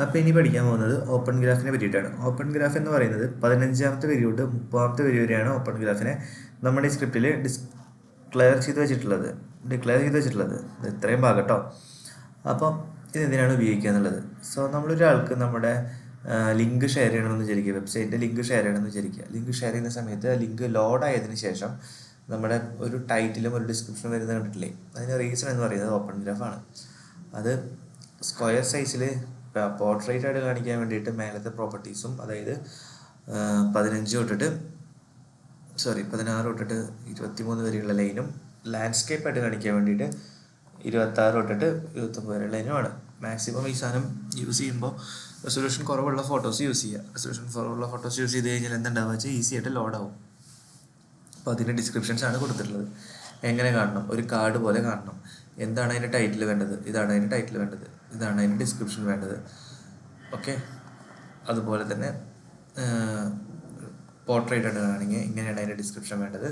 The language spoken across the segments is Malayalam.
അപ്പോൾ ഇനി പഠിക്കാൻ പോകുന്നത് ഓപ്പൺ ഗ്രാഫിനെ പറ്റിയിട്ടാണ്. ഓപ്പൺ ഗ്രാഫ് എന്ന് പറയുന്നത് 15ാമത്തെ വരി തൊട്ട് 30ാമത്തെ വരി വരെയാണ് ഓപ്പൺ ഗ്രാഫിനെ നമ്മുടെ ഈ സ്ക്രിപ്റ്റിൽ ഡിക്ലെയർ ചെയ്ത് വെച്ചിട്ടുള്ളത്. ഇത്രയും ഭാഗം കേട്ടോ. അപ്പം ഇതെന്തിനാണ് ഉപയോഗിക്കുക എന്നുള്ളത്. സോ നമ്മളൊരാൾക്ക് നമ്മുടെ ലിങ്ക് ഷെയർ ചെയ്യണമെന്ന് വിചാരിക്കുക, വെബ്സൈറ്റിൻ്റെ ലിങ്ക് ഷെയർ ചെയ്യണമെന്ന് വിചാരിക്കുക. ലിങ്ക് ഷെയർ ചെയ്യുന്ന സമയത്ത് ലിങ്ക് ലോഡ് ആയതിനു ശേഷം നമ്മുടെ ഒരു ടൈറ്റിലും ഒരു ഡിസ്ക്രിപ്ഷനും വരുന്നത് കണ്ടിട്ടില്ലേ, അതിൻ്റെ റീസൺ എന്ന് പറയുന്നത് ഓപ്പൺ ഗ്രാഫാണ്. അത് സ്ക്വയർ സൈസിൽ പോർട്രേറ്റ് ആയിട്ട് കാണിക്കാൻ വേണ്ടിയിട്ട് മേലത്തെ പ്രോപ്പർട്ടീസും, അതായത് 16 തൊട്ടിട്ട് 23 വരെയുള്ള ലൈനും, ലാൻഡ്സ്കേപ്പ് ആയിട്ട് കാണിക്കാൻ വേണ്ടിയിട്ട് 26 തൊട്ടിട്ട് 29 വരെയുള്ള ലൈനുമാണ്. മാക്സിമം ഈ സാധനം യൂസ് ചെയ്യുമ്പോൾ റെസൊല്യൂഷൻ കുറവുള്ള ഫോട്ടോസ് യൂസ് ചെയ്യുക. റെസൊല്യൂഷൻ കുറവുള്ള ഫോട്ടോസ് യൂസ് ചെയ്ത് കഴിഞ്ഞാൽ എന്തുണ്ടാവുക വെച്ചാൽ ഈസി ആയിട്ട് ലോഡാവും. അപ്പോൾ അതിൻ്റെ ഡിസ്ക്രിപ്ഷൻസ് ആണ് കൊടുത്തിട്ടുള്ളത്. എങ്ങനെ കാണണം? ഒരു കാർഡ് പോലെ കാണണം. എന്താണ് അതിൻ്റെ ടൈറ്റിൽ വേണ്ടത്, ഇതാണ് അതിൻ്റെ ടൈറ്റിൽ വേണ്ടത്, ഇതാണ് അതിൻ്റെ ഡിസ്ക്രിപ്ഷൻ വേണ്ടത്. ഓക്കെ, അതുപോലെ തന്നെ പോർട്രേറ്റ് ആയിട്ട് കാണണമെങ്കിൽ ഇങ്ങനെയാണ് അതിൻ്റെ ഡിസ്ക്രിപ്ഷൻ വേണ്ടത്,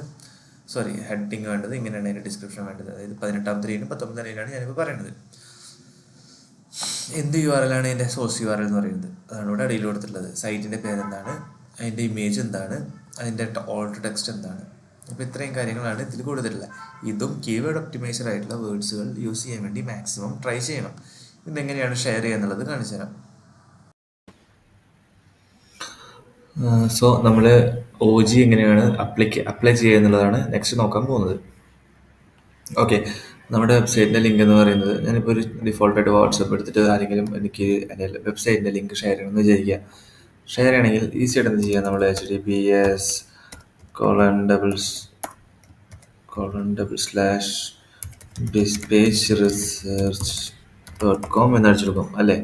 ഹെഡിങ് വേണ്ടത്, ഇങ്ങനെയാണ് അതിൻ്റെ ഡിസ്ക്രിപ്ഷൻ വേണ്ടത്. അതായത് 18ാമത്തെ ലൈനും 19ാമത്തെ ലൈനാണ് ഞാനിപ്പോൾ പറയുന്നത്. എന്ത് URL ആണ് അതിൻ്റെ സോഴ്സ് URL എന്ന് പറയുന്നത്, അതാണ് ഇവിടെ അടിയിൽ കൊടുത്തിട്ടുള്ളത്. സൈറ്റിൻ്റെ പേരെന്താണ്, അതിൻ്റെ ഇമേജ് എന്താണ്, അതിൻ്റെ ഓൾട്ട് ടെക്സ്റ്റ് എന്താണ്. അപ്പോൾ ഇത്രയും കാര്യങ്ങളാണ് ഇതിൽ കൊടുത്തിട്ടുള്ളത്. ഇതും കീവേഡ് ഒപ്റ്റിമൈസർ ആയിട്ടുള്ള വേർഡ്സുകൾ യൂസ് ചെയ്യാൻ വേണ്ടി മാക്സിമം ട്രൈ ചെയ്യണം. ഇതെങ്ങനെയാണ് ഷെയർ ചെയ്യുക എന്നുള്ളത് കാണിച്ചു തരാം. സോ നമ്മൾ OG എങ്ങനെയാണ് അപ്ലൈ ചെയ്യുക എന്നുള്ളതാണ് നെക്സ്റ്റ് നോക്കാൻ പോകുന്നത്. ഓക്കെ, നമ്മുടെ വെബ്സൈറ്റിൻ്റെ ലിങ്ക് എന്ന് പറയുന്നത്, ഞാനിപ്പോൾ ഒരു ഡിഫോൾട്ടായിട്ട് വാട്സപ്പ് എടുത്തിട്ട് ആരെങ്കിലും എനിക്ക് എൻ്റെ വെബ്സൈറ്റിൻ്റെ ലിങ്ക് ഷെയർ ചെയ്യണമെന്ന് വിചാരിക്കുക. ഷെയർ ചെയ്യണമെങ്കിൽ ഈസി ആയിട്ട് എന്ത് ചെയ്യുക, നമ്മൾ https://bispageresearch.com എന്ന് അടിച്ചെടുക്കും അല്ലേ.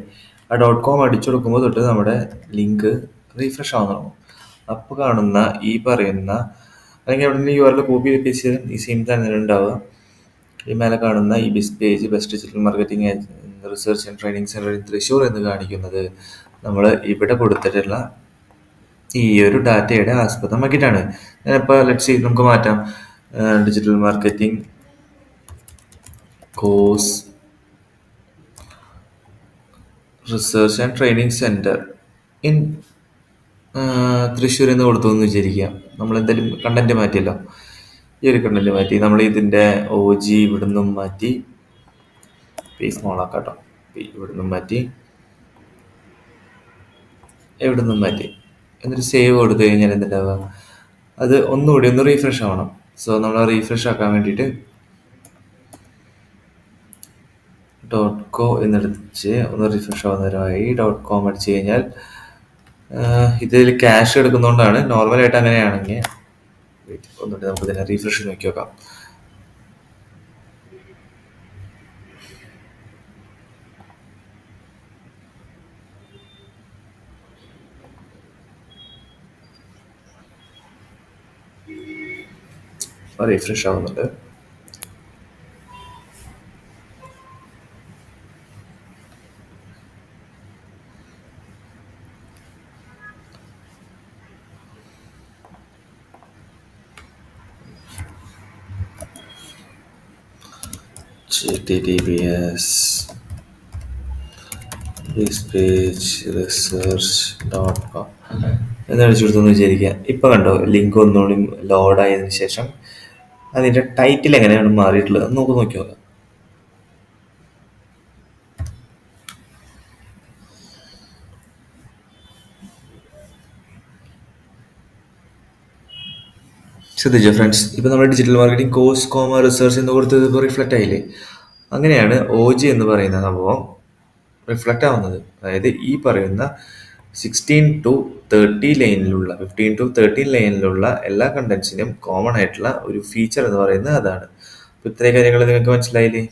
ആ .com അടിച്ചെടുക്കുമ്പോൾ തൊട്ട് നമ്മുടെ ലിങ്ക് റീഫ്രഷ് ആവാൻ തുടങ്ങും. അപ്പോൾ കാണുന്ന ഈ പറയുന്ന, അല്ലെങ്കിൽ അവിടെ നിന്ന് URL കോപ്പി ചെയ്ത് പേസ്റ്റ് ചെയ്ത് ഈ സെയിം തന്നെ ഉണ്ടാവുക. ഈ മേലെ കാണുന്ന ഈ best digital marketing research and training centre in Thrissur എന്ന് കാണിക്കുന്നത് നമ്മൾ ഇവിടെ കൊടുത്തിട്ടുള്ള ഈ ഒരു ഡാറ്റയുടെ ആസ്പദമാക്കിയിട്ടാണ്. ഞാനിപ്പോൾ നമുക്ക് മാറ്റാം, digital marketing course research and training centre in Thrissur എന്ന് കൊടുത്തു എന്ന് വിചാരിക്കുക. നമ്മളെന്തായാലും കണ്ടന്റ് മാറ്റിയല്ലോ, ഈ ഒരു കണ്ടന്റ് മാറ്റി നമ്മൾ ഇതിൻ്റെ OG ഇവിടുന്നും മാറ്റി, സ്മോളാക്കാം കേട്ടോ, ഇവിടുന്നും മാറ്റി, എന്നിട്ട് സേവ് കൊടുത്തു കഴിഞ്ഞാൽ എന്തുണ്ടാവുക, അത് ഒന്നുകൂടി ഒന്ന് റീഫ്രഷ് ആവണം. സോ നമ്മൾ റീഫ്രഷ് ആക്കാൻ വേണ്ടിയിട്ട് .co എന്നെടുത്ത് ഒന്ന് റീഫ്രഷ് ആവുന്നവരായി .com അടിച്ചു കഴിഞ്ഞാൽ, ഇതിൽ ക്യാഷ് എടുക്കുന്നതുകൊണ്ടാണ്. നോർമലായിട്ട് അങ്ങനെയാണെങ്കിൽ ഒന്നുകൂടി നമുക്ക് ഇതിനെ റീഫ്രഷ് നോക്കി നോക്കാം. റീഫ്രഷ് ആവുന്നുണ്ട്. https://bispageresearch.com എന്നടിച്ചു കൊടുത്തെന്ന് വിചാരിക്കുക. ഇപ്പം കണ്ടോ, ലിങ്ക് ഒന്നുകൂടി ലോഡായതിനു ശേഷം അതിൻ്റെ ടൈറ്റിൽ എങ്ങനെയാണ് മാറിയിട്ടുള്ളത് നമുക്ക് നോക്കി നോക്കാം. ശ്രദ്ധിച്ചോ ഫ്രണ്ട്സ്, ഇപ്പം നമ്മൾ ഡിജിറ്റൽ മാർക്കറ്റിംഗ് കോഴ്സ് റിസർച്ച് എന്ന് കൊടുത്തത് ഇപ്പോൾ റിഫ്ലക്റ്റ് ആയില്ലേ. അങ്ങനെയാണ് OG എന്ന് പറയുന്ന സംഭവം റിഫ്ലക്റ്റ് ആവുന്നത്. അതായത് ഈ പറയുന്ന 15 to 30 ലൈനിലുള്ള എല്ലാ കണ്ടന്റ്സിനും കോമൺ ആയിട്ടുള്ള ഒരു ഫീച്ചർ എന്ന് പറയുന്നത് അതാണ്. അപ്പോൾ ഇത്രയും കാര്യങ്ങൾ നിങ്ങൾക്ക് മനസ്സിലായില്ലേ?